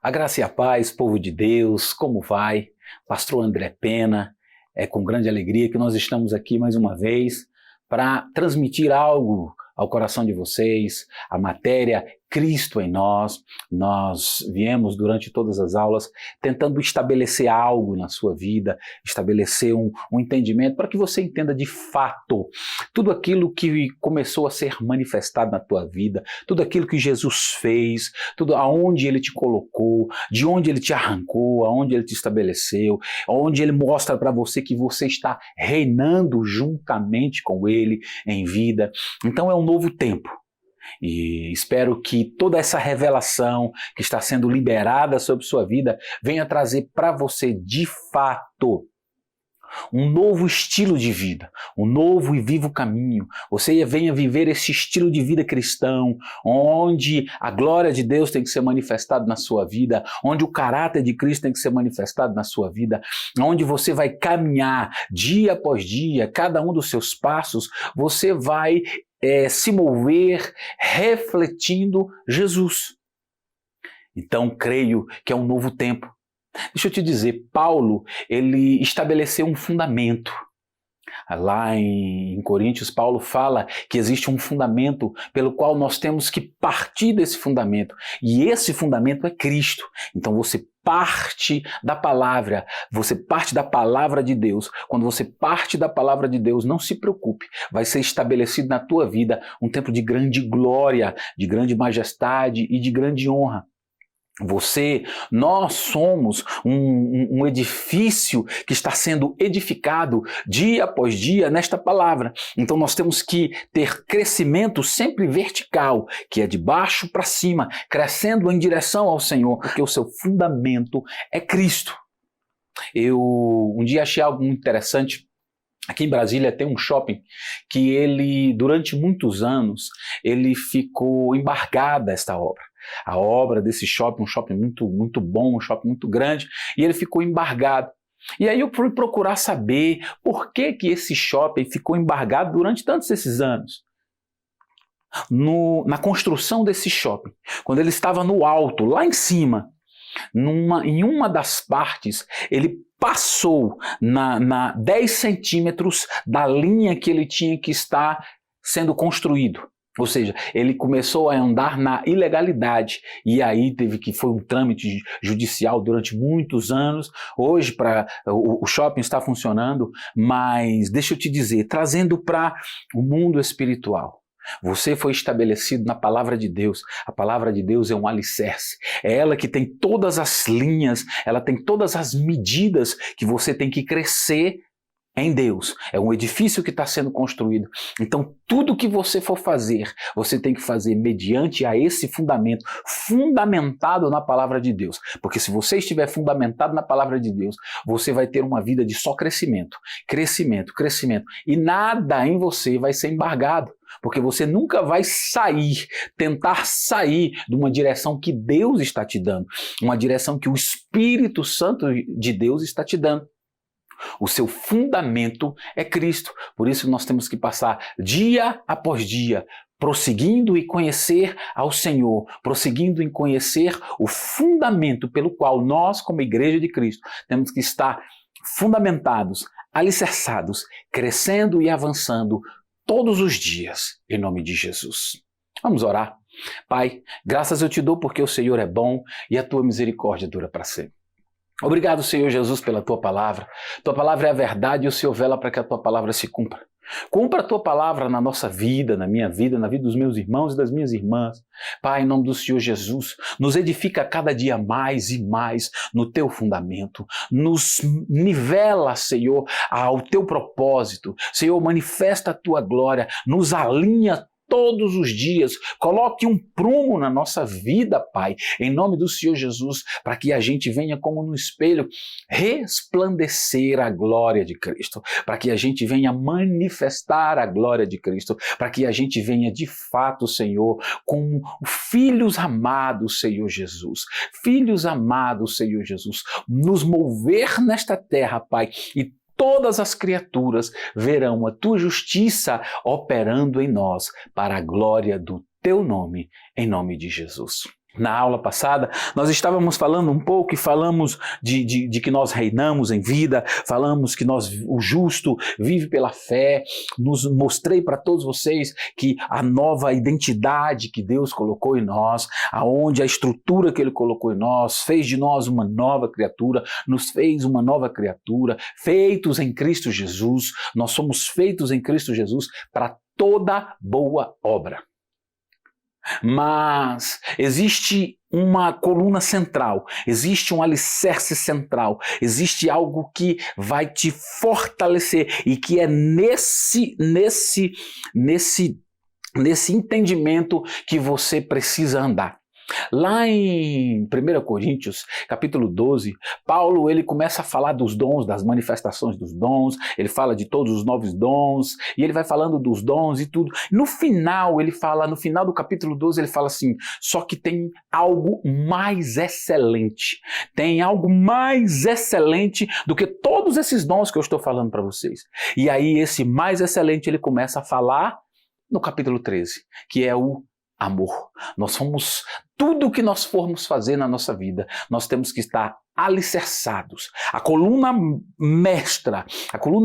A graça e a paz, povo de Deus, como vai? Pastor André Pena, é com grande alegria que nós estamos aqui mais uma vez para transmitir algo ao coração de vocês, a matéria Cristo em nós. Nós viemos durante todas as aulas tentando estabelecer algo na sua vida, estabelecer um entendimento para que você entenda de fato tudo aquilo que começou a ser manifestado na tua vida, tudo aquilo que Jesus fez, tudo aonde Ele te colocou, de onde Ele te arrancou, aonde Ele te estabeleceu, onde Ele mostra para você que você está reinando juntamente com Ele em vida. Então é um novo tempo. E espero que toda essa revelação que está sendo liberada sobre sua vida venha trazer para você, de fato, um novo estilo de vida, um novo e vivo caminho. Você venha viver esse estilo de vida cristão, onde a glória de Deus tem que ser manifestada na sua vida, onde o caráter de Cristo tem que ser manifestado na sua vida, onde você vai caminhar dia após dia, cada um dos seus passos, você vai se mover refletindo Jesus. Então, creio que é um novo tempo. Deixa eu te dizer, Paulo, ele estabeleceu um fundamento. Lá em Coríntios, Paulo fala que existe um fundamento pelo qual nós temos que partir desse fundamento. E esse fundamento é Cristo. Então você parte da palavra de Deus. Quando você parte da palavra de Deus, não se preocupe, vai ser estabelecido na tua vida um tempo de grande glória, de grande majestade e de grande honra. Nós somos um edifício que está sendo edificado dia após dia nesta palavra. Então nós temos que ter crescimento sempre vertical, que é de baixo para cima, crescendo em direção ao Senhor, porque o seu fundamento é Cristo. Eu um dia achei algo muito interessante. Aqui em Brasília tem um shopping que ele, durante muitos anos, ele ficou embargado esta obra. A obra desse shopping, um shopping muito bom, um shopping muito grande, e ele ficou embargado. E aí eu fui procurar saber por que esse shopping ficou embargado durante tantos esses anos. Na construção desse shopping, quando ele estava no alto, lá em cima, em uma das partes, ele passou na 10 centímetros da linha que ele tinha que estar sendo construído. Ou seja, ele começou a andar na ilegalidade e aí foi um trâmite judicial durante muitos anos. Hoje o shopping está funcionando, mas deixa eu te dizer, trazendo para o mundo espiritual. Você foi estabelecido na palavra de Deus. A palavra de Deus é um alicerce. É ela que tem todas as linhas, ela tem todas as medidas que você tem que crescer em Deus. É um edifício que está sendo construído. Então, tudo que você for fazer, você tem que fazer mediante a esse fundamento, fundamentado na palavra de Deus. Porque se você estiver fundamentado na palavra de Deus, você vai ter uma vida de só crescimento, crescimento, crescimento. E nada em você vai ser embargado. Porque você nunca vai tentar sair de uma direção que Deus está te dando, uma direção que o Espírito Santo de Deus está te dando. O seu fundamento é Cristo. Por isso nós temos que passar dia após dia, prosseguindo em conhecer ao Senhor, prosseguindo em conhecer o fundamento pelo qual nós, como Igreja de Cristo, temos que estar fundamentados, alicerçados, crescendo e avançando todos os dias, em nome de Jesus. Vamos orar. Pai, graças eu te dou porque o Senhor é bom e a tua misericórdia dura para sempre. Obrigado, Senhor Jesus, pela tua palavra. Tua palavra é a verdade e o Senhor vela para que a tua palavra se cumpra. Cumpra a tua palavra na nossa vida, na minha vida, na vida dos meus irmãos e das minhas irmãs. Pai, em nome do Senhor Jesus, nos edifica cada dia mais e mais no teu fundamento. Nos nivela, Senhor, ao teu propósito. Senhor, manifesta a tua glória, nos alinha todos os dias, coloque um prumo na nossa vida, Pai, em nome do Senhor Jesus, para que a gente venha como no espelho resplandecer a glória de Cristo, para que a gente venha manifestar a glória de Cristo, para que a gente venha de fato, Senhor, como filhos amados, Senhor Jesus, filhos amados, Senhor Jesus, nos mover nesta terra, Pai, e todas as criaturas verão a tua justiça operando em nós para a glória do teu nome, em nome de Jesus. Na aula passada, nós estávamos falando um pouco e falamos de que nós reinamos em vida, falamos que o justo vive pela fé, mostrei para todos vocês que a nova identidade que Deus colocou em nós, aonde a estrutura que Ele colocou em nós, fez de nós uma nova criatura, nos fez uma nova criatura, feitos em Cristo Jesus, nós somos feitos em Cristo Jesus para toda boa obra. Mas existe uma coluna central, existe um alicerce central, existe algo que vai te fortalecer e que é nesse entendimento que você precisa andar. Lá em 1 Coríntios, capítulo 12, Paulo ele começa a falar dos dons, das manifestações dos dons, ele fala de todos os novos dons, e ele vai falando dos dons e tudo. No final do capítulo 12, ele fala assim, só que tem algo mais excelente, tem algo mais excelente do que todos esses dons que eu estou falando para vocês. E aí esse mais excelente ele começa a falar no capítulo 13, que é o amor. Nós somos, tudo que nós formos fazer na nossa vida, nós temos que estar alicerçados. A coluna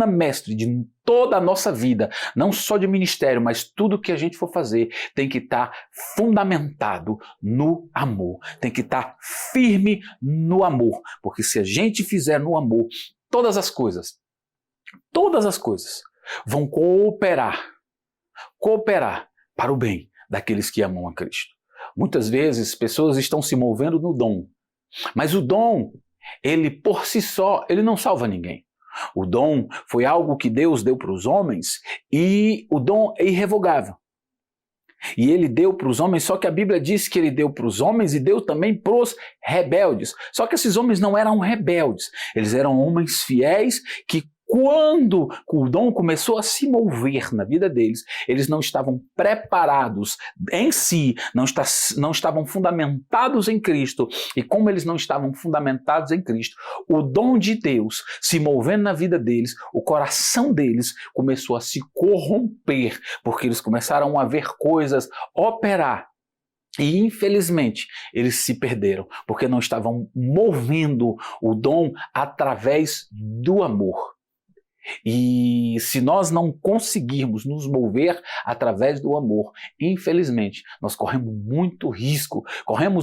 mestre de toda a nossa vida, não só de ministério, mas tudo que a gente for fazer, tem que estar fundamentado no amor, tem que estar firme no amor, porque se a gente fizer no amor, todas as coisas vão cooperar para o bem daqueles que amam a Cristo. Muitas vezes, pessoas estão se movendo no dom, mas o dom, ele por si só, ele não salva ninguém. O dom foi algo que Deus deu para os homens e o dom é irrevogável. E ele deu para os homens, só que a Bíblia diz que ele deu para os homens e deu também para os rebeldes. Só que esses homens não eram rebeldes, eles eram homens fiéis que quando o dom começou a se mover na vida deles, eles não estavam preparados em si, não estavam fundamentados em Cristo. E como eles não estavam fundamentados em Cristo, o dom de Deus se movendo na vida deles, o coração deles começou a se corromper, porque eles começaram a ver coisas operar. E infelizmente eles se perderam, porque não estavam movendo o dom através do amor. E se nós não conseguirmos nos mover através do amor, infelizmente, nós corremos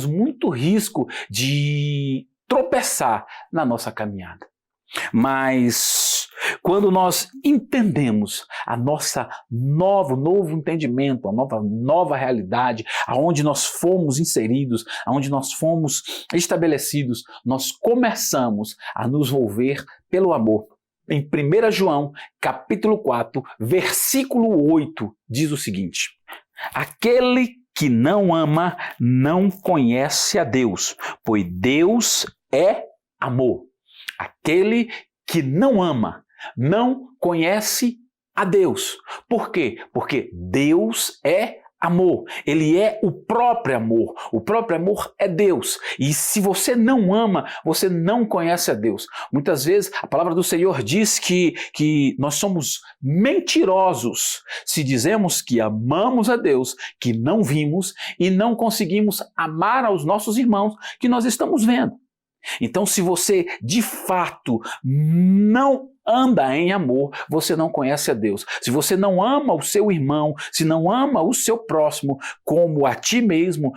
muito risco de tropeçar na nossa caminhada. Mas quando nós entendemos a nossa novo entendimento, a nova realidade, aonde nós fomos inseridos, aonde nós fomos estabelecidos, nós começamos a nos mover pelo amor. Em 1 João, capítulo 4, versículo 8, diz o seguinte: aquele que não ama não conhece a Deus, pois Deus é amor. Aquele que não ama não conhece a Deus. Por quê? Porque Deus é amor. Ele é o próprio amor. O próprio amor é Deus. E se você não ama, você não conhece a Deus. Muitas vezes a palavra do Senhor diz que nós somos mentirosos se dizemos que amamos a Deus, que não vimos e não conseguimos amar aos nossos irmãos que nós estamos vendo. Então, se você de fato não anda em amor, você não conhece a Deus. Se você não ama o seu irmão, se não ama o seu próximo como a ti mesmo,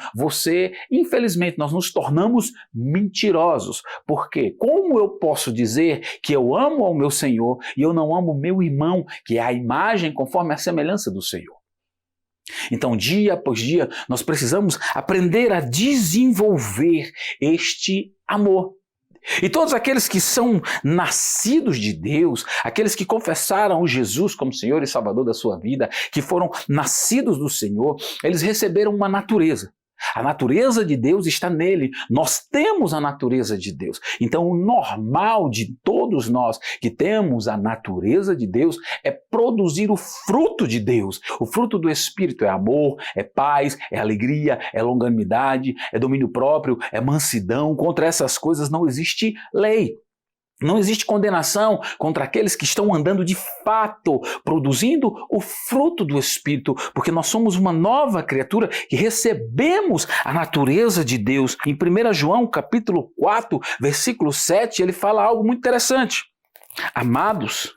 infelizmente, nós nos tornamos mentirosos. Por quê? Como eu posso dizer que eu amo ao meu Senhor e eu não amo o meu irmão, que é a imagem conforme a semelhança do Senhor? Então, dia após dia, nós precisamos aprender a desenvolver este amor. E todos aqueles que são nascidos de Deus, aqueles que confessaram o Jesus como Senhor e Salvador da sua vida, que foram nascidos do Senhor, eles receberam uma natureza. A natureza de Deus está nele. Nós temos a natureza de Deus. Então, o normal de todos nós que temos a natureza de Deus é produzir o fruto de Deus. O fruto do Espírito é amor, é paz, é alegria, é longanimidade, é domínio próprio, é mansidão. Contra essas coisas não existe lei. Não existe condenação contra aqueles que estão andando de fato, produzindo o fruto do Espírito, porque nós somos uma nova criatura que recebemos a natureza de Deus. Em 1 João, capítulo 4, versículo 7, ele fala algo muito interessante. Amados,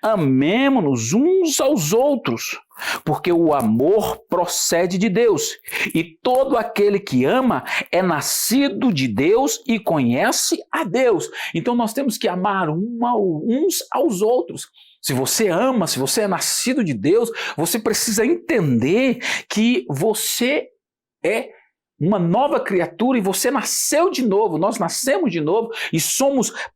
amemo-nos uns aos outros, porque o amor procede de Deus, e todo aquele que ama é nascido de Deus e conhece a Deus. Então nós temos que amar uns aos outros. Se você ama, se você é nascido de Deus, você precisa entender que você é uma nova criatura e você nasceu de novo, nós nascemos de novo e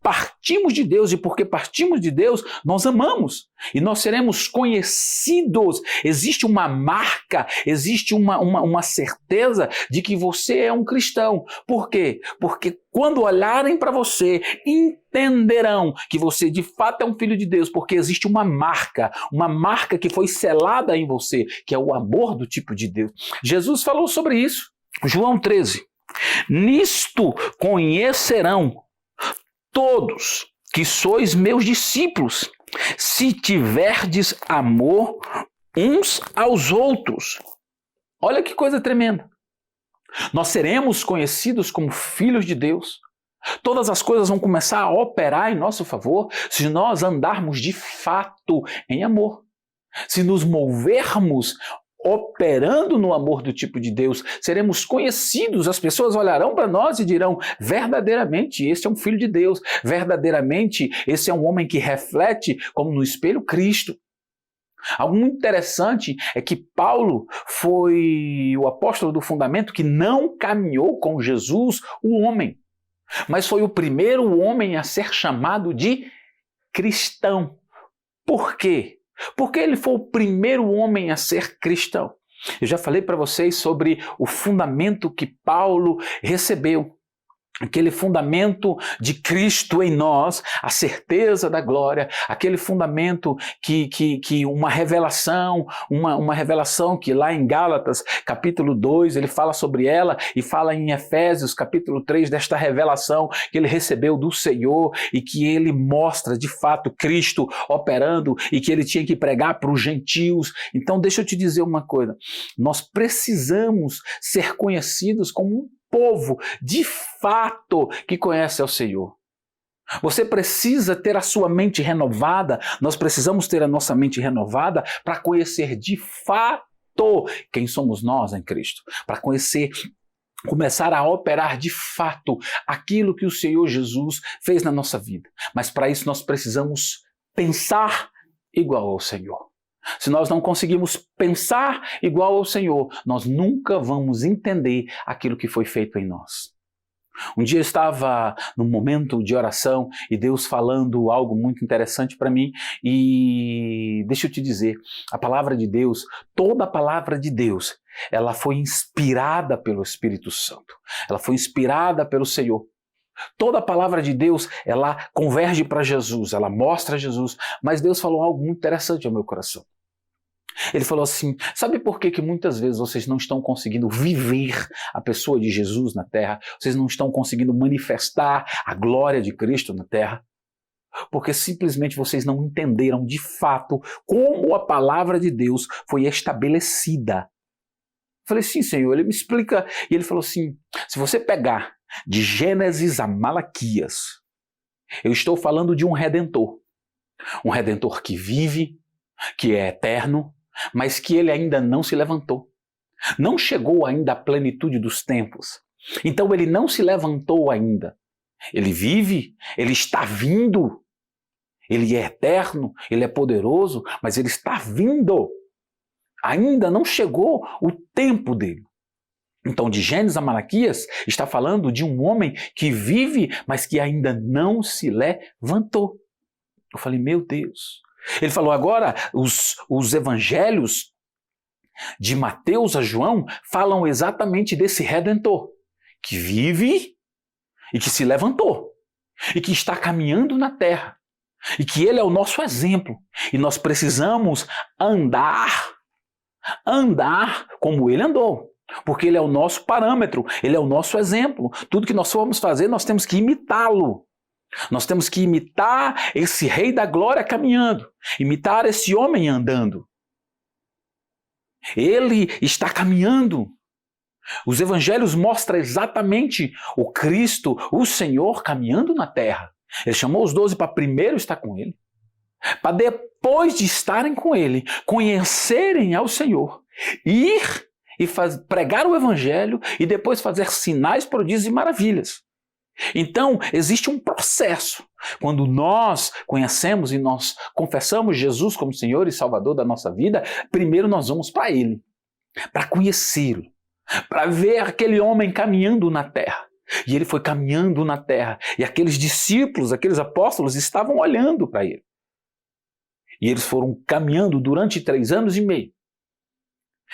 partimos de Deus, e porque partimos de Deus, nós amamos e nós seremos conhecidos. Existe uma marca, existe uma certeza de que você é um cristão. Por quê? Porque quando olharem para você, entenderão que você de fato é um filho de Deus, porque existe uma marca que foi selada em você, que é o amor do tipo de Deus. Jesus falou sobre isso. João 13, nisto conhecerão todos que sois meus discípulos, se tiverdes amor uns aos outros. Olha que coisa tremenda. Nós seremos conhecidos como filhos de Deus. Todas as coisas vão começar a operar em nosso favor se nós andarmos de fato em amor. Se nos movermos operando no amor do tipo de Deus, seremos conhecidos, as pessoas olharão para nós e dirão, verdadeiramente esse é um filho de Deus, verdadeiramente esse é um homem que reflete como no espelho Cristo. Algo muito interessante é que Paulo foi o apóstolo do fundamento que não caminhou com Jesus, o homem, mas foi o primeiro homem a ser chamado de cristão. Por quê? Porque ele foi o primeiro homem a ser cristão. Eu já falei para vocês sobre o fundamento que Paulo recebeu. Aquele fundamento de Cristo em nós, a certeza da glória, aquele fundamento que uma revelação que lá em Gálatas, capítulo 2, ele fala sobre ela, e fala em Efésios, capítulo 3, desta revelação que ele recebeu do Senhor e que ele mostra de fato Cristo operando e que ele tinha que pregar para os gentios. Então deixa eu te dizer uma coisa, nós precisamos ser conhecidos como um povo de fato que conhece ao Senhor. Você precisa ter a sua mente renovada, nós precisamos ter a nossa mente renovada para conhecer de fato quem somos nós em Cristo, para conhecer, começar a operar de fato aquilo que o Senhor Jesus fez na nossa vida. Mas para isso nós precisamos pensar igual ao Senhor. Se nós não conseguimos pensar igual ao Senhor, nós nunca vamos entender aquilo que foi feito em nós. Um dia eu estava num momento de oração e Deus falando algo muito interessante para mim, e deixa eu te dizer, a palavra de Deus, toda a palavra de Deus, ela foi inspirada pelo Espírito Santo, ela foi inspirada pelo Senhor. Toda a palavra de Deus, ela converge para Jesus, ela mostra Jesus, mas Deus falou algo muito interessante ao meu coração. Ele falou assim, sabe por que muitas vezes vocês não estão conseguindo viver a pessoa de Jesus na terra? Vocês não estão conseguindo manifestar a glória de Cristo na terra? Porque simplesmente vocês não entenderam de fato como a palavra de Deus foi estabelecida. Eu falei, sim, Senhor, ele me explica. E ele falou assim, se você pegar de Gênesis a Malaquias, eu estou falando de um Redentor que vive, que é eterno, mas que ele ainda não se levantou. Não chegou ainda à plenitude dos tempos. Então ele não se levantou ainda. Ele vive, ele está vindo. Ele é eterno, ele é poderoso, mas ele está vindo. Ainda não chegou o tempo dele. Então, de Gênesis a Malaquias, está falando de um homem que vive, mas que ainda não se levantou. Eu falei, meu Deus. Ele falou, agora, os evangelhos de Mateus a João falam exatamente desse Redentor, que vive e que se levantou, e que está caminhando na terra, e que ele é o nosso exemplo, e nós precisamos andar como ele andou, porque ele é o nosso parâmetro, ele é o nosso exemplo. Tudo que nós formos fazer, nós temos que imitá-lo. Nós temos que imitar esse Rei da Glória caminhando, imitar esse homem andando. Ele está caminhando. Os evangelhos mostram exatamente o Cristo, o Senhor, caminhando na terra. Ele chamou os 12 para primeiro estar com ele, para depois de estarem com ele, conhecerem ao Senhor, ir e pregar o evangelho e depois fazer sinais, prodígios e maravilhas. Então, existe um processo. Quando nós conhecemos e nós confessamos Jesus como Senhor e Salvador da nossa vida, primeiro nós vamos para Ele, para conhecê-lo, para ver aquele homem caminhando na terra. E ele foi caminhando na terra, e aqueles discípulos, aqueles apóstolos estavam olhando para ele. E eles foram caminhando durante 3 anos e meio.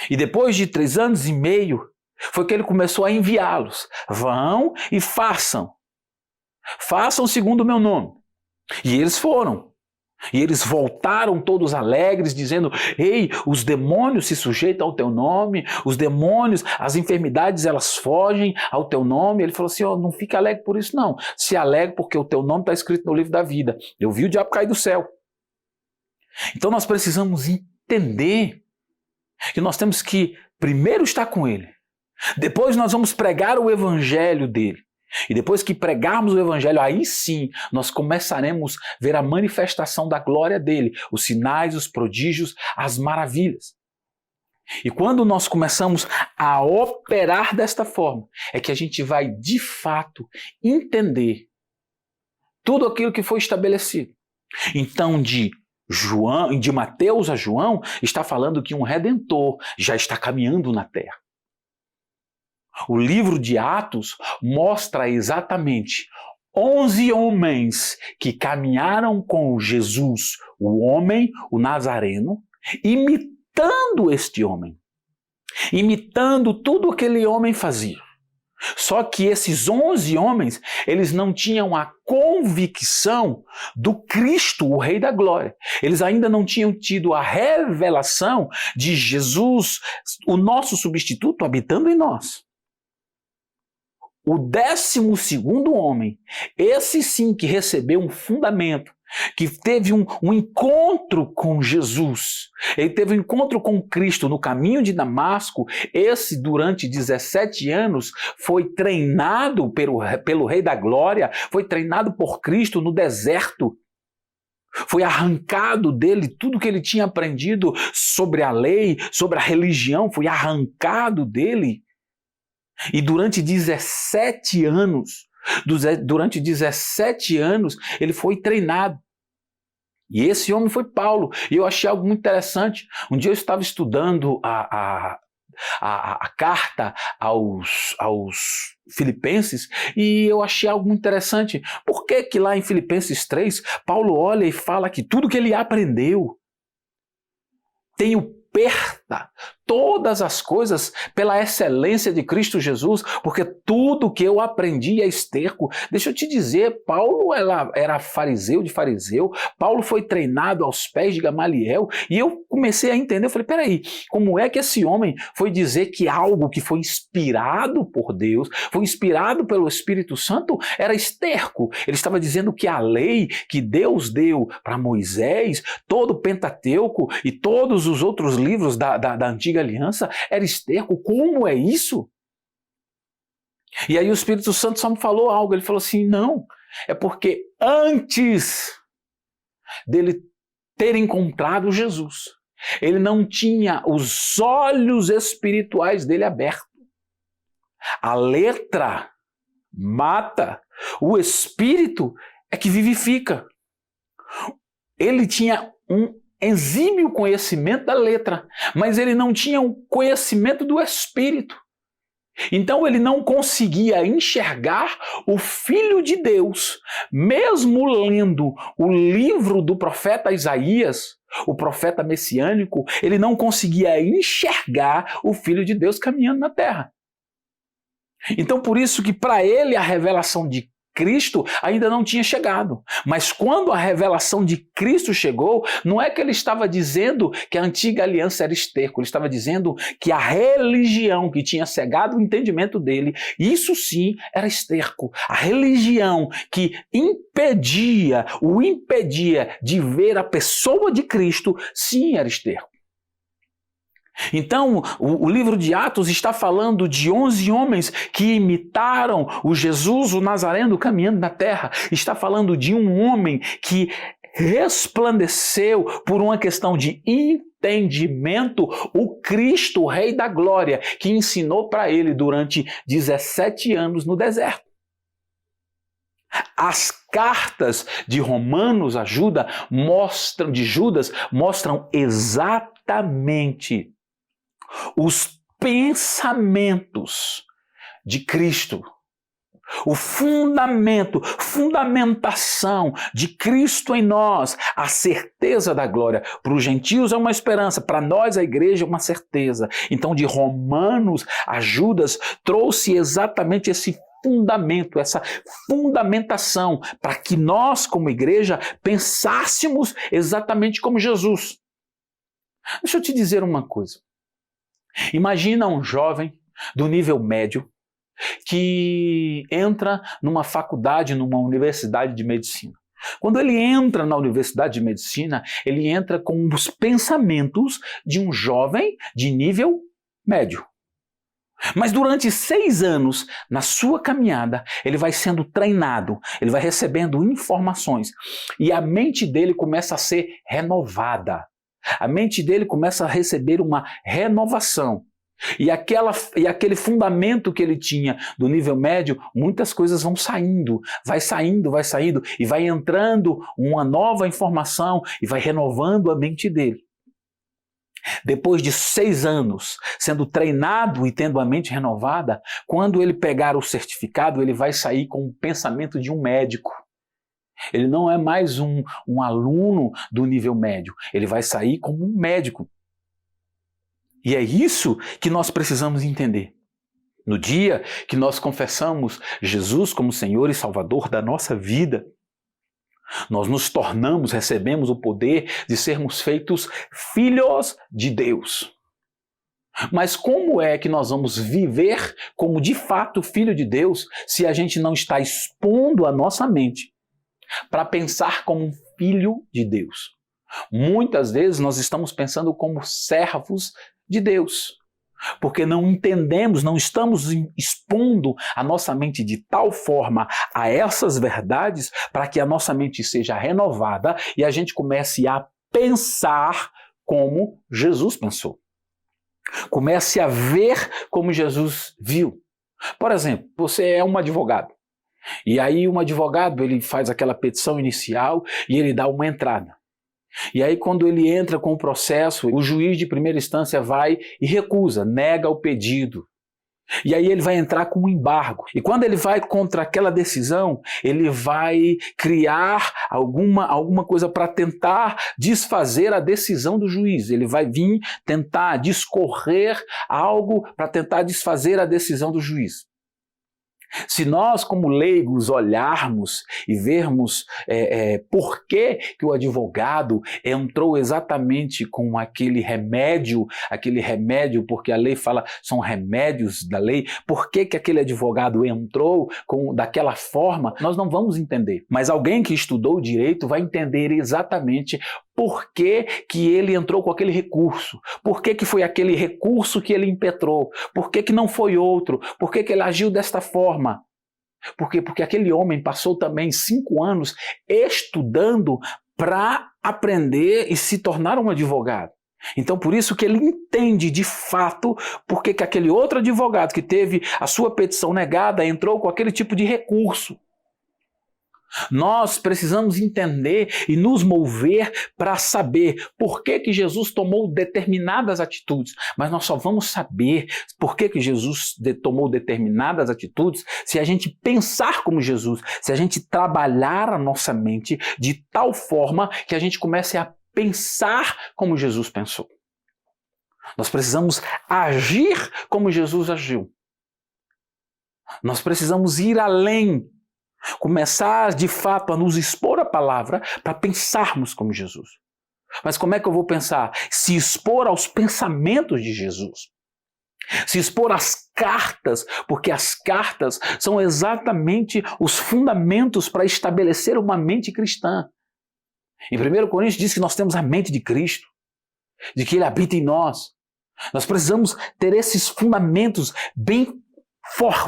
E depois de 3 anos e meio, foi que ele começou a enviá-los. Vão e façam. Façam segundo o meu nome. E eles foram. E eles voltaram todos alegres, dizendo: ei, os demônios se sujeitam ao teu nome, os demônios, as enfermidades, elas fogem ao teu nome. Ele falou assim: oh, não fique alegre por isso não. Se alegre porque o teu nome está escrito no livro da vida. Eu vi o diabo cair do céu. Então nós precisamos entender que nós temos que primeiro estar com ele. Depois nós vamos pregar o evangelho dele. E depois que pregarmos o evangelho, aí sim nós começaremos a ver a manifestação da glória dele, os sinais, os prodígios, as maravilhas. E quando nós começamos a operar desta forma, é que a gente vai de fato entender tudo aquilo que foi estabelecido. Então, de Mateus a João, está falando que um Redentor já está caminhando na terra. O livro de Atos mostra exatamente 11 homens que caminharam com Jesus, o homem, o Nazareno, imitando este homem, imitando tudo o que aquele homem fazia. Só que esses 11 homens, eles não tinham a convicção do Cristo, o Rei da Glória. Eles ainda não tinham tido a revelação de Jesus, o nosso substituto, habitando em nós. O 12º homem, esse sim que recebeu um fundamento, que teve um encontro com Jesus, ele teve um encontro com Cristo no caminho de Damasco, esse durante 17 anos foi treinado pelo Rei da Glória, foi treinado por Cristo no deserto. Foi arrancado dele tudo que ele tinha aprendido sobre a lei, sobre a religião, foi arrancado dele. E durante 17 anos, ele foi treinado. E esse homem foi Paulo. E eu achei algo muito interessante. Um dia eu estava estudando a carta aos Filipenses e eu achei algo muito interessante. Por que lá em Filipenses 3, Paulo olha e fala que tudo que ele aprendeu perda todas as coisas pela excelência de Cristo Jesus, porque tudo que eu aprendi é esterco. Deixa eu te dizer, Paulo era fariseu de fariseu, Paulo foi treinado aos pés de Gamaliel, e eu comecei a entender, eu falei, peraí, como é que esse homem foi dizer que algo que foi inspirado por Deus, foi inspirado pelo Espírito Santo, era esterco? Ele estava dizendo que a lei que Deus deu para Moisés, todo o Pentateuco e todos os outros livros da antiga aliança era esterco. Como é isso? E aí o Espírito Santo só me falou algo. Ele falou assim, não, é porque antes dele ter encontrado Jesus, ele não tinha os olhos espirituais dele abertos. A letra mata, o espírito é que vivifica. Ele tinha um exímio conhecimento da letra, mas ele não tinha o conhecimento do Espírito. Então ele não conseguia enxergar o Filho de Deus, mesmo lendo o livro do profeta Isaías, o profeta messiânico, ele não conseguia enxergar o Filho de Deus caminhando na terra. Então por isso que para ele a revelação de Cristo ainda não tinha chegado. Mas quando a revelação de Cristo chegou, não é que ele estava dizendo que a antiga aliança era esterco, ele estava dizendo que a religião que tinha cegado o entendimento dele, isso sim era esterco. A religião que o impedia de ver a pessoa de Cristo, sim era esterco. Então, o livro de Atos está falando de 11 homens que imitaram o Jesus, o Nazareno, caminhando na terra. Está falando de um homem que resplandeceu por uma questão de entendimento o Cristo, o Rei da Glória, que ensinou para ele durante 17 anos no deserto. As cartas de Romanos, de Judas, mostram exatamente os pensamentos de Cristo, fundamentação de Cristo em nós, a certeza da glória. Para os gentios é uma esperança, para nós a igreja é uma certeza. Então de Romanos a Judas trouxe exatamente esse fundamento, essa fundamentação, para que nós como igreja pensássemos exatamente como Jesus. Deixa eu te dizer uma coisa. Imagina um jovem do nível médio que entra numa faculdade, numa universidade de medicina. Quando ele entra na universidade de medicina, ele entra com os pensamentos de um jovem de nível médio. Mas durante 6 anos, na sua caminhada, ele vai sendo treinado, ele vai recebendo informações e a mente dele começa a ser renovada. A mente dele começa a receber uma renovação. E aquele fundamento que ele tinha do nível médio, muitas coisas vão saindo, e vai entrando uma nova informação e vai renovando a mente dele. Depois de 6 anos sendo treinado e tendo a mente renovada, quando ele pegar o certificado, ele vai sair com o pensamento de um médico. Ele não é mais um aluno do nível médio, ele vai sair como um médico. E é isso que nós precisamos entender. No dia que nós confessamos Jesus como Senhor e Salvador da nossa vida, nós nos tornamos, recebemos o poder de sermos feitos filhos de Deus. Mas como é que nós vamos viver como de fato filho de Deus se a gente não está expondo a nossa mente para pensar como um filho de Deus? Muitas vezes nós estamos pensando como servos de Deus, porque não entendemos, não estamos expondo a nossa mente de tal forma a essas verdades para que a nossa mente seja renovada e a gente comece a pensar como Jesus pensou. Comece a ver como Jesus viu. Por exemplo, você é um advogado. E aí um advogado ele faz aquela petição inicial e ele dá uma entrada. E aí quando ele entra com o processo, o juiz de primeira instância vai e recusa, nega o pedido. E aí ele vai entrar com um embargo. E quando ele vai contra aquela decisão, ele vai criar alguma coisa para tentar desfazer a decisão do juiz. Ele vai vir tentar discorrer algo para tentar desfazer a decisão do juiz. Se nós, como leigos, olharmos e vermos por que o advogado entrou exatamente com aquele remédio, porque a lei fala, são remédios da lei, por que aquele advogado entrou daquela forma, nós não vamos entender. Mas alguém que estudou direito vai entender exatamente por que ele entrou com aquele recurso, por que foi aquele recurso que ele impetrou, por que não foi outro, por que ele agiu desta forma. Por quê? Porque aquele homem passou também 5 anos estudando para aprender e se tornar um advogado. Então por isso que ele entende de fato por que aquele outro advogado que teve a sua petição negada entrou com aquele tipo de recurso. Nós precisamos entender e nos mover para saber por que Jesus tomou determinadas atitudes, mas nós só vamos saber por que Jesus tomou determinadas atitudes se a gente pensar como Jesus, se a gente trabalhar a nossa mente de tal forma que a gente comece a pensar como Jesus pensou. Nós precisamos agir como Jesus agiu. Nós precisamos ir além. Começar, de fato, a nos expor à palavra para pensarmos como Jesus. Mas como é que eu vou pensar? Se expor aos pensamentos de Jesus. Se expor às cartas, porque as cartas são exatamente os fundamentos para estabelecer uma mente cristã. Em 1 Coríntios diz que nós temos a mente de Cristo, de que Ele habita em nós. Nós precisamos ter esses fundamentos bem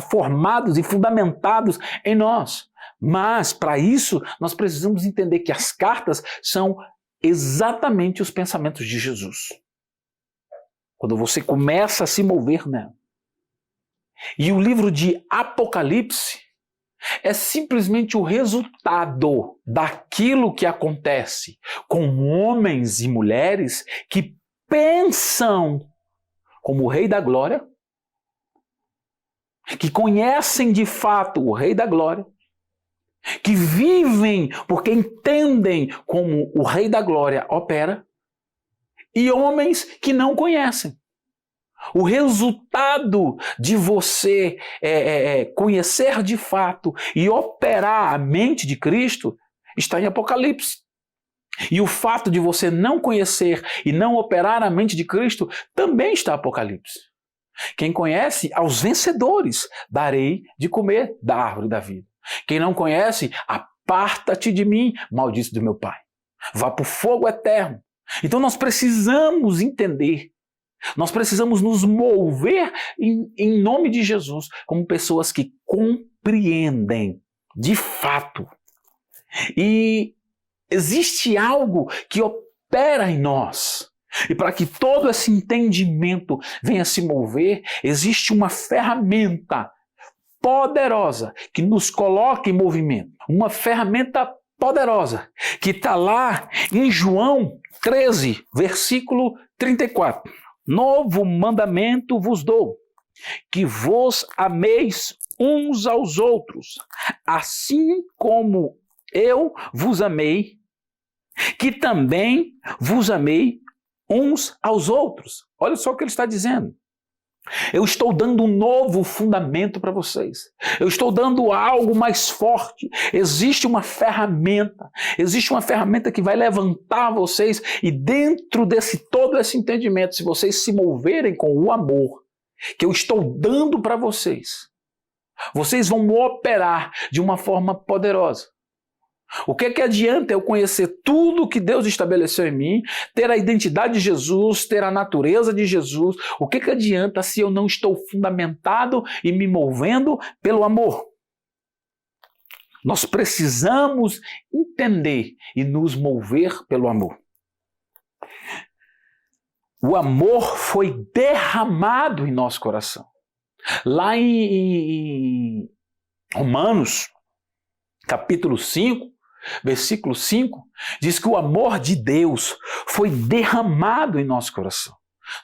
formados e fundamentados em nós. Mas, para isso, nós precisamos entender que as cartas são exatamente os pensamentos de Jesus. Quando você começa a se mover nela. E o livro de Apocalipse é simplesmente o resultado daquilo que acontece com homens e mulheres que pensam como o Rei da Glória, que conhecem de fato o Rei da Glória, que vivem porque entendem como o Rei da Glória opera, e homens que não conhecem. O resultado de você conhecer de fato e operar a mente de Cristo está em Apocalipse. E o fato de você não conhecer e não operar a mente de Cristo também está em Apocalipse. Quem conhece, aos vencedores darei de comer da árvore da vida. Quem não conhece, aparta-te de mim, maldito do meu Pai. Vá para o fogo eterno. Então nós precisamos entender, nós precisamos nos mover em nome de Jesus como pessoas que compreendem de fato. E existe algo que opera em nós. E para que todo esse entendimento venha se mover, existe uma ferramenta poderosa que nos coloca em movimento. Uma ferramenta poderosa que está lá em João 13, versículo 34. Novo mandamento vos dou, que vos ameis uns aos outros, assim como eu vos amei, que também vos amei uns aos outros. Olha só o que ele está dizendo. Eu estou dando um novo fundamento para vocês. Eu estou dando algo mais forte. Existe uma ferramenta que vai levantar vocês e dentro desse todo esse entendimento, se vocês se moverem com o amor que eu estou dando para vocês, vocês vão operar de uma forma poderosa. O que é que adianta eu conhecer tudo que Deus estabeleceu em mim, ter a identidade de Jesus, ter a natureza de Jesus? O que é que adianta se eu não estou fundamentado e me movendo pelo amor? Nós precisamos entender e nos mover pelo amor. O amor foi derramado em nosso coração. Lá em Romanos, capítulo 5, versículo 5, diz que o amor de Deus foi derramado em nosso coração.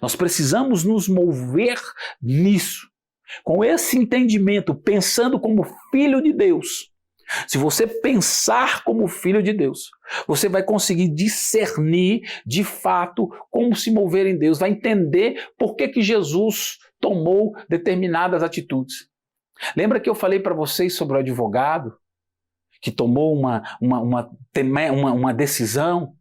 Nós precisamos nos mover nisso, com esse entendimento, pensando como filho de Deus. Se você pensar como filho de Deus, você vai conseguir discernir de fato como se mover em Deus, vai entender por que Jesus tomou determinadas atitudes. Lembra que eu falei para vocês sobre o advogado que tomou uma decisão?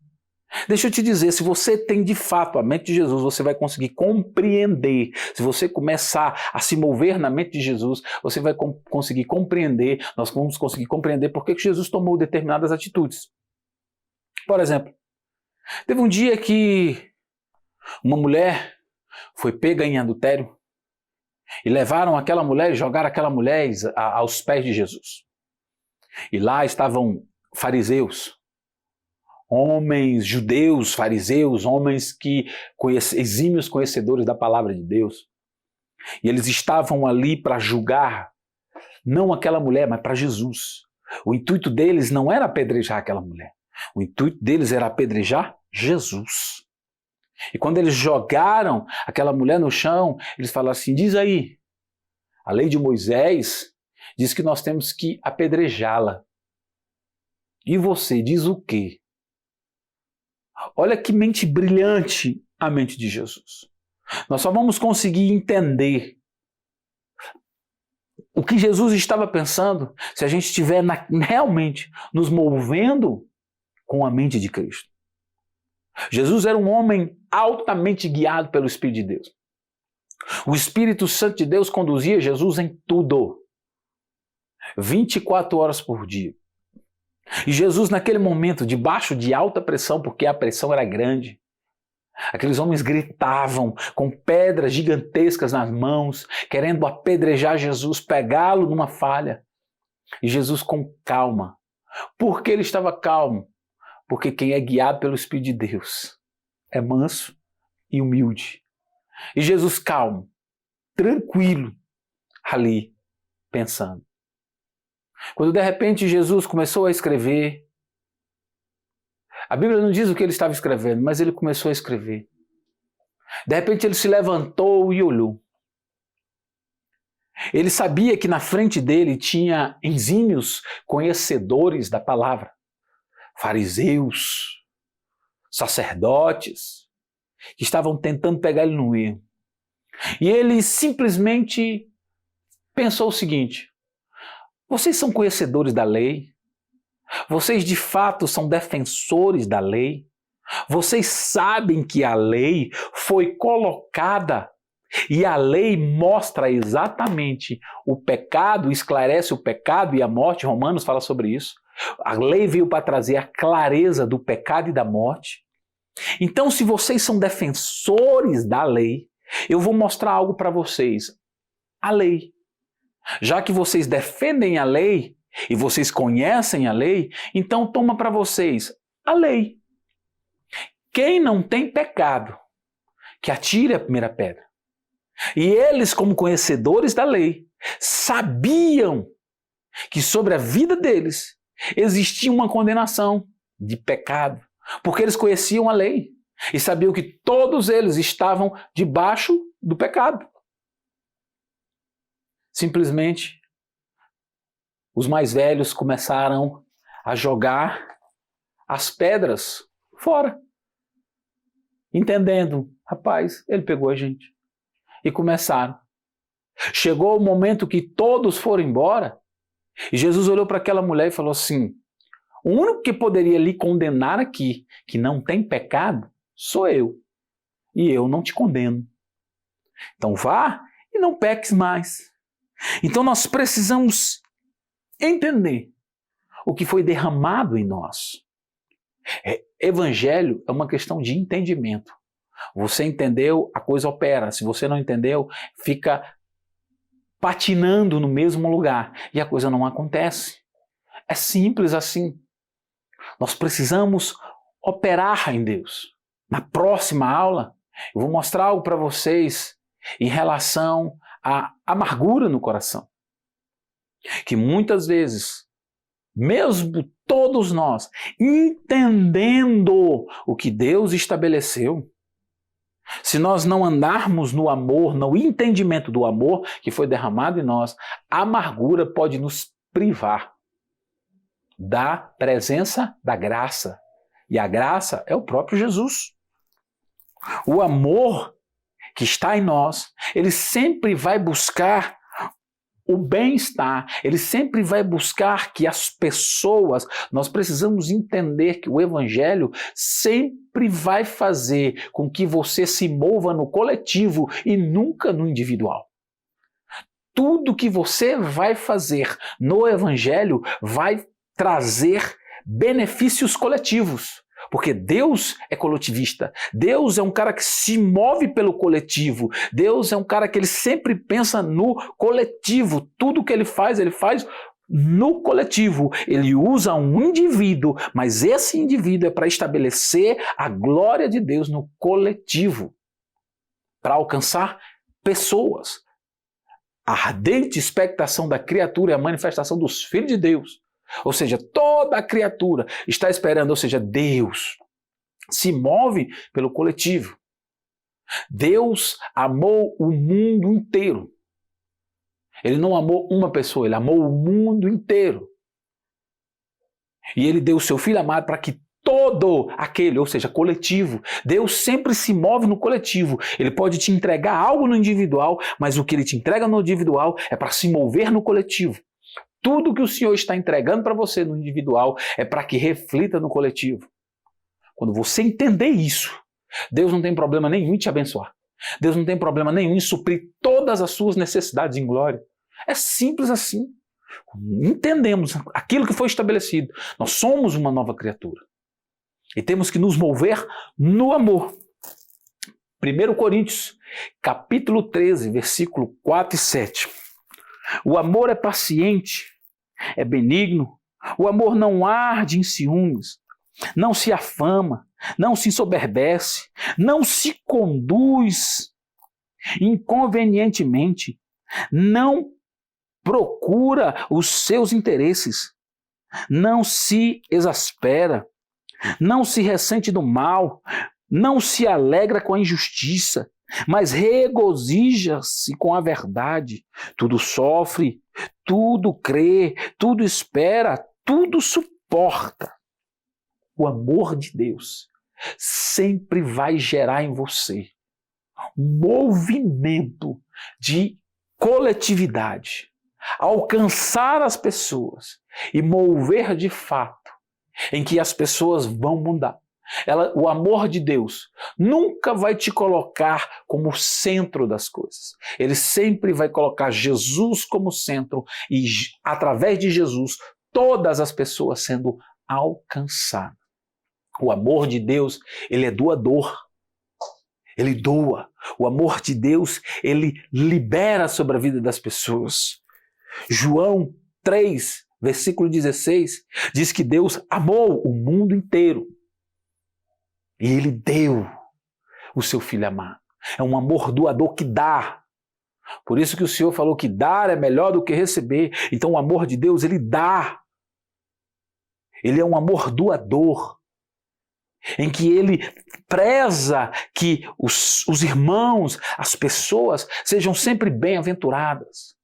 Deixa eu te dizer, se você tem de fato a mente de Jesus, você vai conseguir compreender. Se você começar a se mover na mente de Jesus, você vai conseguir compreender, nós vamos conseguir compreender por que Jesus tomou determinadas atitudes. Por exemplo, teve um dia que uma mulher foi pega em adultério e levaram aquela mulher e jogaram aquela mulher aos pés de Jesus. E lá estavam fariseus, homens judeus, fariseus, homens que exímios conhecedores da palavra de Deus. E eles estavam ali para julgar não aquela mulher, mas para Jesus. O intuito deles não era apedrejar aquela mulher. O intuito deles era apedrejar Jesus. E quando eles jogaram aquela mulher no chão, eles falaram assim, diz aí, a lei de Moisés diz que nós temos que apedrejá-la. E você diz o quê? Olha que mente brilhante a mente de Jesus. Nós só vamos conseguir entender o que Jesus estava pensando se a gente estiver realmente nos movendo com a mente de Cristo. Jesus era um homem altamente guiado pelo Espírito de Deus. O Espírito Santo de Deus conduzia Jesus em tudo, 24 horas por dia. E Jesus, naquele momento, debaixo de alta pressão, porque a pressão era grande, aqueles homens gritavam com pedras gigantescas nas mãos, querendo apedrejar Jesus, pegá-lo numa falha. E Jesus com calma. Por que ele estava calmo? Porque quem é guiado pelo Espírito de Deus é manso e humilde. E Jesus calmo, tranquilo, ali, pensando. Quando de repente Jesus começou a escrever, a Bíblia não diz o que ele estava escrevendo, mas ele começou a escrever. De repente ele se levantou e olhou. Ele sabia que na frente dele tinha exímios conhecedores da palavra, fariseus, sacerdotes, que estavam tentando pegar ele no erro. E ele simplesmente pensou o seguinte: vocês são conhecedores da lei? Vocês de fato são defensores da lei? Vocês sabem que a lei foi colocada e a lei mostra exatamente o pecado, esclarece o pecado e a morte. Romanos fala sobre isso. A lei veio para trazer a clareza do pecado e da morte. Então, se vocês são defensores da lei, eu vou mostrar algo para vocês. A lei. Já que vocês defendem a lei e vocês conhecem a lei, então toma para vocês a lei. Quem não tem pecado, que atire a primeira pedra. E eles, como conhecedores da lei, sabiam que sobre a vida deles existia uma condenação de pecado, porque eles conheciam a lei e sabiam que todos eles estavam debaixo do pecado. Simplesmente, os mais velhos começaram a jogar as pedras fora, entendendo, rapaz, ele pegou a gente. E começaram. Chegou o momento que todos foram embora e Jesus olhou para aquela mulher e falou assim: o único que poderia lhe condenar aqui, que não tem pecado, sou eu. E eu não te condeno. Então vá e não peques mais. Então nós precisamos entender o que foi derramado em nós. Evangelho é uma questão de entendimento. Você entendeu, a coisa opera. Se você não entendeu, fica patinando no mesmo lugar e a coisa não acontece. É simples assim. Nós precisamos operar em Deus. Na próxima aula, eu vou mostrar algo para vocês em relação à amargura no coração. Que muitas vezes, mesmo todos nós, entendendo o que Deus estabeleceu, se nós não andarmos no amor, no entendimento do amor que foi derramado em nós, a amargura pode nos privar da presença da graça. E a graça é o próprio Jesus. O amor que está em nós, ele sempre vai buscar o bem-estar, ele sempre vai buscar que as pessoas, nós precisamos entender que o Evangelho sempre vai fazer com que você se mova no coletivo e nunca no individual. Tudo que você vai fazer no Evangelho vai trazer benefícios coletivos. Porque Deus é coletivista, Deus é um cara que se move pelo coletivo, Deus é um cara que ele sempre pensa no coletivo, tudo que ele faz no coletivo. Ele usa um indivíduo, mas esse indivíduo é para estabelecer a glória de Deus no coletivo, para alcançar pessoas. A ardente expectação da criatura é a manifestação dos filhos de Deus. Ou seja, toda a criatura está esperando, ou seja, Deus se move pelo coletivo. Deus amou o mundo inteiro. Ele não amou uma pessoa, ele amou o mundo inteiro. E ele deu o seu Filho amado para que todo aquele, ou seja, coletivo. Deus sempre se move no coletivo. Ele pode te entregar algo no individual, mas o que ele te entrega no individual é para se mover no coletivo. Tudo que o Senhor está entregando para você no individual é para que reflita no coletivo. Quando você entender isso, Deus não tem problema nenhum em te abençoar. Deus não tem problema nenhum em suprir todas as suas necessidades em glória. É simples assim. Entendemos aquilo que foi estabelecido. Nós somos uma nova criatura. E temos que nos mover no amor. 1 Coríntios, capítulo 13, versículo 4 e 7. O amor é paciente, é benigno. O amor não arde em ciúmes, não se afama, não se ensoberbece, não se conduz inconvenientemente, não procura os seus interesses, não se exaspera, não se ressente do mal, não se alegra com a injustiça, mas regozija-se com a verdade. Tudo sofre, tudo crê, tudo espera, tudo suporta. O amor de Deus sempre vai gerar em você um movimento de coletividade, alcançar as pessoas e mover de fato em que as pessoas vão mudar. O amor de Deus nunca vai te colocar como centro das coisas. Ele sempre vai colocar Jesus como centro e, através de Jesus, todas as pessoas sendo alcançadas. O amor de Deus, ele é doador. Ele doa. O amor de Deus, ele libera sobre a vida das pessoas. João 3, versículo 16, diz que Deus amou o mundo inteiro. E ele deu o seu filho amado. É um amor doador que dá. Por isso que o Senhor falou que dar é melhor do que receber. Então o amor de Deus, ele dá. Ele é um amor doador, em que ele preza que os irmãos, as pessoas, sejam sempre bem-aventuradas,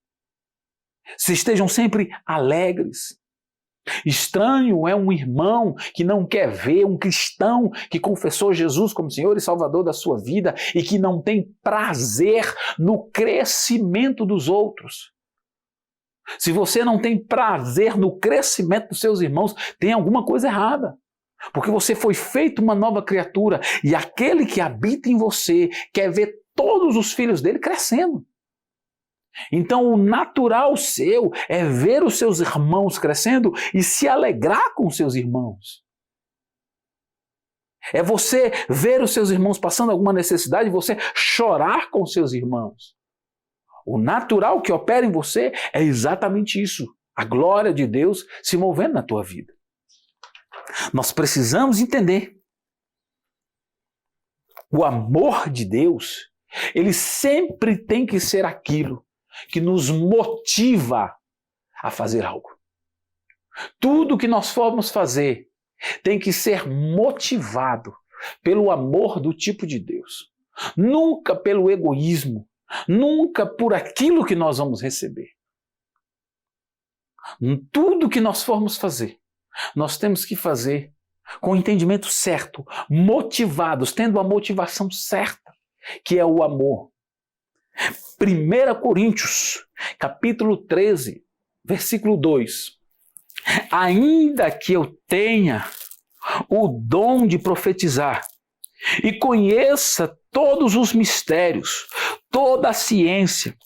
se estejam sempre alegres. Estranho é um irmão que não quer ver um cristão que confessou Jesus como Senhor e Salvador da sua vida e que não tem prazer no crescimento dos outros. Se você não tem prazer no crescimento dos seus irmãos, tem alguma coisa errada. Porque você foi feito uma nova criatura e aquele que habita em você quer ver todos os filhos dele crescendo. Então o natural seu é ver os seus irmãos crescendo e se alegrar com os seus irmãos. É você ver os seus irmãos passando alguma necessidade e você chorar com os seus irmãos. O natural que opera em você é exatamente isso. A glória de Deus se movendo na tua vida. Nós precisamos entender. O amor de Deus, ele sempre tem que ser aquilo que nos motiva a fazer algo. Tudo que nós formos fazer tem que ser motivado pelo amor do tipo de Deus. Nunca pelo egoísmo, nunca por aquilo que nós vamos receber. Tudo que nós formos fazer, nós temos que fazer com o entendimento certo, motivados, tendo a motivação certa, que é o amor. 1 Coríntios, capítulo 13, versículo 2. Ainda que eu tenha o dom de profetizar e conheça todos os mistérios, toda a ciência,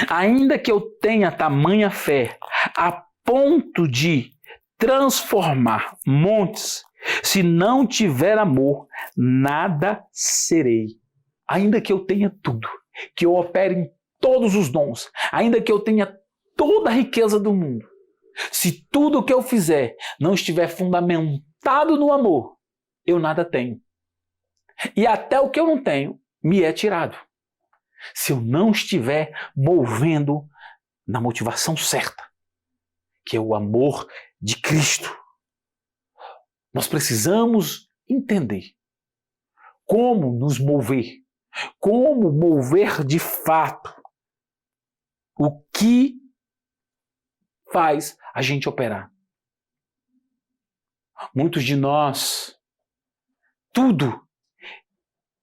ainda que eu tenha tamanha fé a ponto de transformar montes, se não tiver amor, nada serei. Ainda que eu tenha tudo, que eu opere em todos os dons, ainda que eu tenha toda a riqueza do mundo, se tudo o que eu fizer não estiver fundamentado no amor, eu nada tenho. E até o que eu não tenho me é tirado. Se eu não estiver movendo na motivação certa, que é o amor de Cristo. Nós precisamos entender como nos mover, como mover de fato o que faz a gente operar. Muitos de nós tudo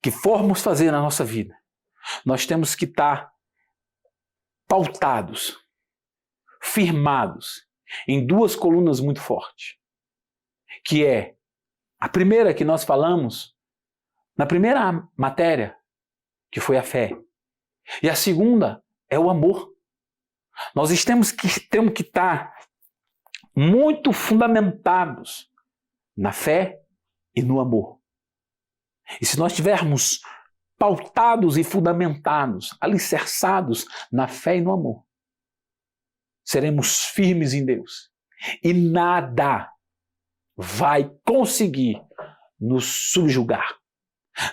que formos fazer na nossa vida, nós temos que estar pautados, firmados em duas colunas muito fortes, que é a primeira que nós falamos na primeira matéria, que foi a fé, e a segunda é o amor. Nós temos que estar muito fundamentados na fé e no amor. E se nós estivermos pautados e fundamentados, alicerçados na fé e no amor, seremos firmes em Deus. E nada vai conseguir nos subjugar.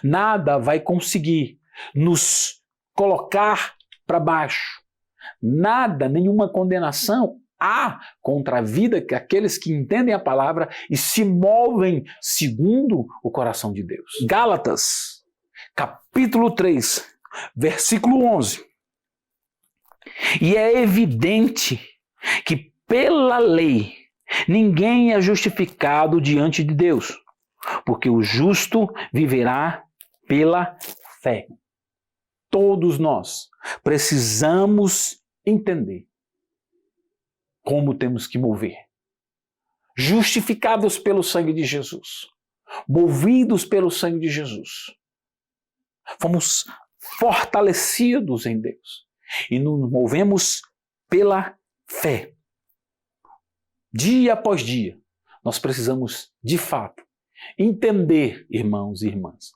Nada vai conseguir nos colocar para baixo. Nada, nenhuma condenação há contra a vida que aqueles que entendem a palavra e se movem segundo o coração de Deus. Gálatas, capítulo 3, versículo 11. E é evidente que pela lei ninguém é justificado diante de Deus, porque o justo viverá pela fé. Todos nós precisamos entender como temos que mover. Justificados pelo sangue de Jesus, movidos pelo sangue de Jesus, fomos fortalecidos em Deus e nos movemos pela fé. Dia após dia, nós precisamos, de fato, entender, irmãos e irmãs,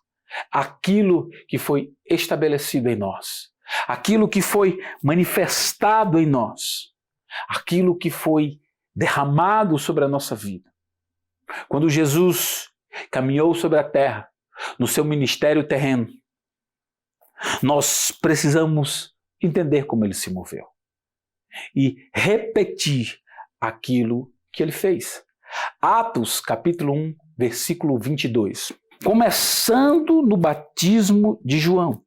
aquilo que foi estabelecido em nós, aquilo que foi manifestado em nós, aquilo que foi derramado sobre a nossa vida. Quando Jesus caminhou sobre a terra, no seu ministério terreno, nós precisamos entender como ele se moveu e repetir aquilo que ele fez. Atos, capítulo 1, versículo 22. Começando no batismo de João,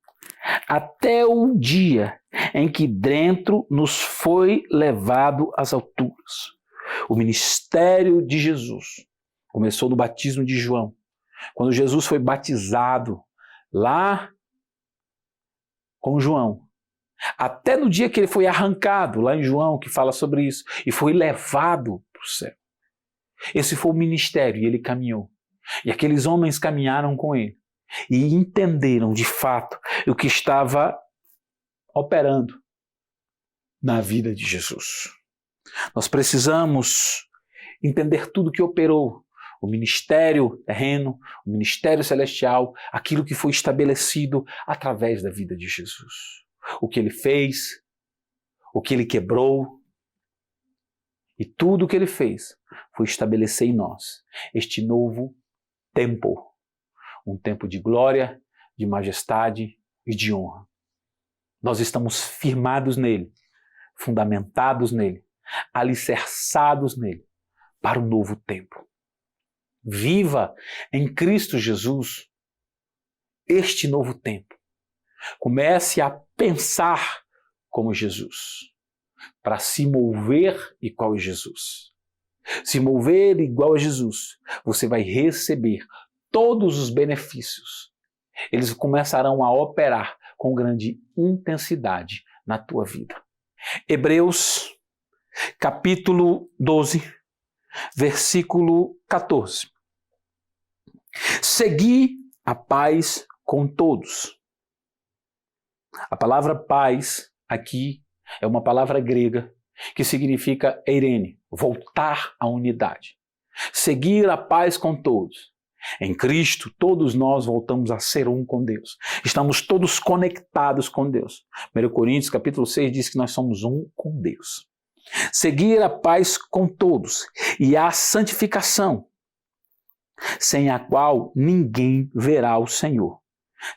até o dia em que dentro nos foi levado às alturas. O ministério de Jesus começou no batismo de João. Quando Jesus foi batizado lá com João, até no dia que ele foi arrancado, lá em João, que fala sobre isso, e foi levado para o céu. Esse foi o ministério e ele caminhou. E aqueles homens caminharam com ele e entenderam de fato o que estava operando na vida de Jesus. Nós precisamos entender tudo que operou, o ministério terreno, o ministério celestial, aquilo que foi estabelecido através da vida de Jesus. O que ele fez, o que ele quebrou, e tudo o que ele fez foi estabelecer em nós este novo tempo, um tempo de glória, de majestade e de honra. Nós estamos firmados nele, fundamentados nele, alicerçados nele para o novo tempo. Viva em Cristo Jesus este novo tempo. Comece a pensar como Jesus, para se mover igual a Jesus. Se mover igual a Jesus, você vai receber todos os benefícios. Eles começarão a operar com grande intensidade na tua vida. Hebreus, capítulo 12, versículo 14. Segui a paz com todos. A palavra paz aqui é uma palavra grega que significa eirene, voltar à unidade. Seguir a paz com todos. Em Cristo, todos nós voltamos a ser um com Deus. Estamos todos conectados com Deus. 1 Coríntios, capítulo 6, diz que nós somos um com Deus. Seguir a paz com todos e a santificação, sem a qual ninguém verá o Senhor.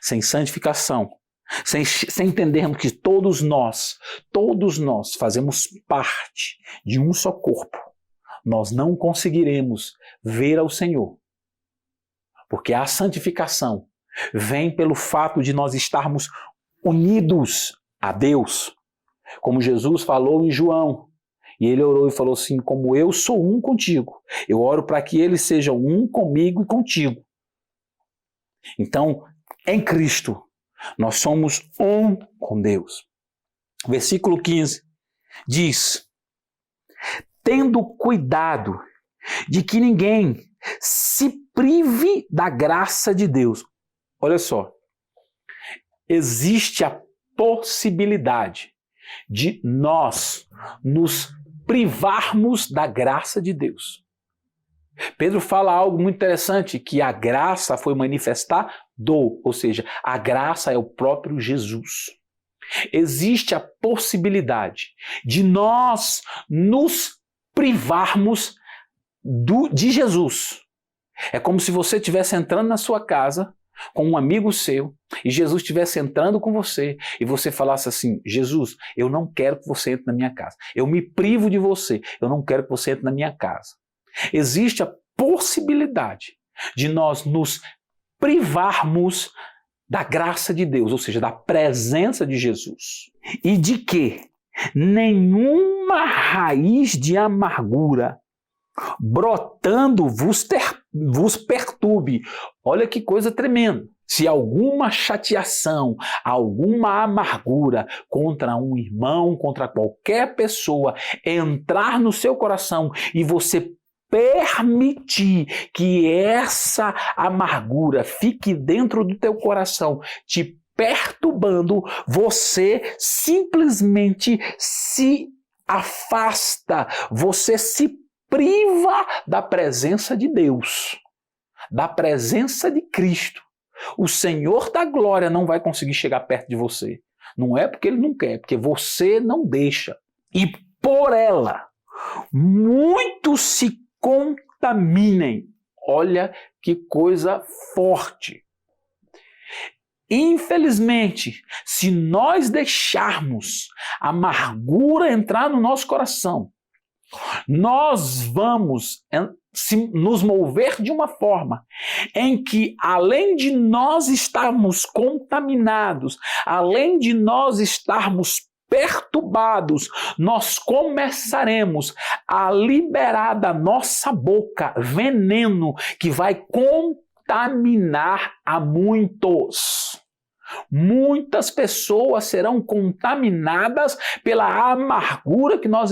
Sem santificação, sem entendermos que todos nós fazemos parte de um só corpo, nós não conseguiremos ver ao Senhor. Porque a santificação vem pelo fato de nós estarmos unidos a Deus. Como Jesus falou em João, e ele orou e falou assim: como eu sou um contigo, eu oro para que eles sejam um comigo e contigo. Então, em Cristo, nós somos um com Deus. Versículo 15 diz: tendo cuidado de que ninguém se prive da graça de Deus. Olha só, existe a possibilidade de nós nos privarmos da graça de Deus. Pedro fala algo muito interessante, que a graça foi manifestada, ou seja, a graça é o próprio Jesus. Existe a possibilidade de nós nos privarmos de Jesus. É como se você estivesse entrando na sua casa com um amigo seu e Jesus estivesse entrando com você e você falasse assim: Jesus, eu não quero que você entre na minha casa. Eu me privo de você. Eu não quero que você entre na minha casa. Existe a possibilidade de nós nos privarmos da graça de Deus, ou seja, da presença de Jesus. E de que nenhuma raiz de amargura brotando vos perturbe. Olha que coisa tremenda. Se alguma chateação, alguma amargura contra um irmão, contra qualquer pessoa entrar no seu coração e você permitir que essa amargura fique dentro do teu coração, te perturbando, você simplesmente se afasta, você se priva da presença de Deus, da presença de Cristo. O Senhor da glória não vai conseguir chegar perto de você. Não é porque Ele não quer, é porque você não deixa. E por ela, muitos se contaminem. Olha que coisa forte. Infelizmente, se nós deixarmos a amargura entrar no nosso coração, nós vamos nos mover de uma forma em que, além de nós estarmos contaminados, além de nós estarmos perturbados, nós começaremos a liberar da nossa boca veneno que vai contaminar a muitos. Muitas pessoas serão contaminadas pela amargura que nós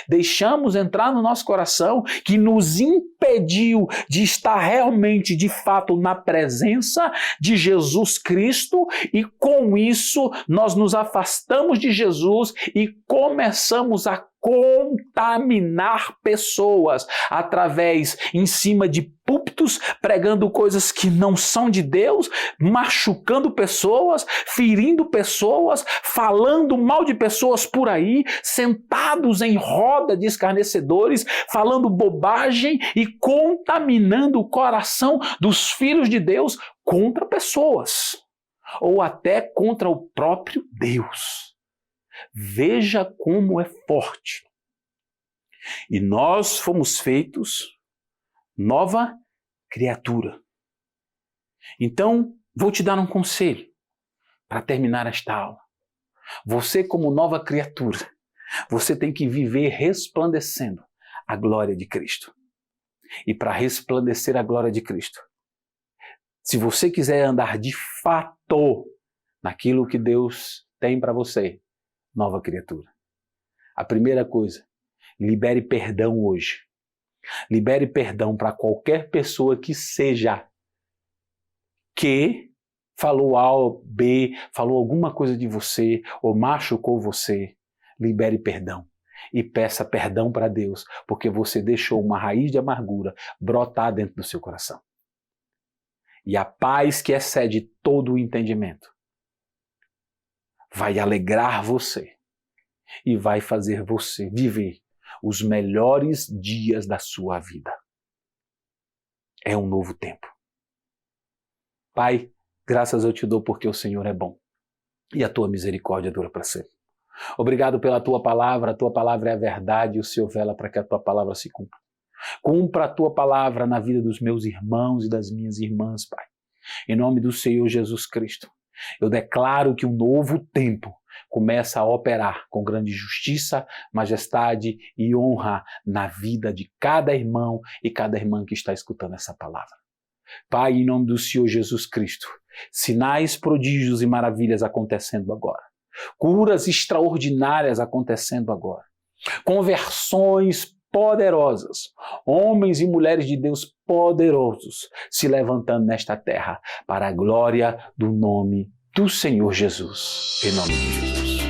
deixamos entrar no nosso coração, que nos impediu de estar realmente, de fato, na presença de Jesus Cristo, e com isso nós nos afastamos de Jesus e começamos a contaminar pessoas através, em cima de púlpitos, pregando coisas que não são de Deus, machucando pessoas, ferindo pessoas, falando mal de pessoas por aí, sentados em roda de escarnecedores, falando bobagem e contaminando o coração dos filhos de Deus contra pessoas, ou até contra o próprio Deus. Veja como é forte. E nós fomos feitos nova criatura. Então, vou te dar um conselho para terminar esta aula. Você, como nova criatura, você tem que viver resplandecendo a glória de Cristo. E para resplandecer a glória de Cristo, se você quiser andar de fato naquilo que Deus tem para você, nova criatura, a primeira coisa, libere perdão hoje. Libere perdão para qualquer pessoa que seja que falou A ou B, falou alguma coisa de você ou machucou você. Libere perdão e peça perdão para Deus, porque você deixou uma raiz de amargura brotar dentro do seu coração. E a paz que excede todo o entendimento vai alegrar você e vai fazer você viver os melhores dias da sua vida. É um novo tempo. Pai, graças eu te dou porque o Senhor é bom e a tua misericórdia dura para sempre. Obrigado pela tua palavra, a tua palavra é a verdade e o Senhor vela para que a tua palavra se cumpra. Cumpra a tua palavra na vida dos meus irmãos e das minhas irmãs, Pai. Em nome do Senhor Jesus Cristo, eu declaro que um novo tempo começa a operar com grande justiça, majestade e honra na vida de cada irmão e cada irmã que está escutando essa palavra. Pai, em nome do Senhor Jesus Cristo, sinais, prodígios e maravilhas acontecendo agora. Curas extraordinárias acontecendo agora. Conversões poderosas. Homens e mulheres de Deus poderosos se levantando nesta terra para a glória do nome do Senhor Jesus. Em nome de Jesus.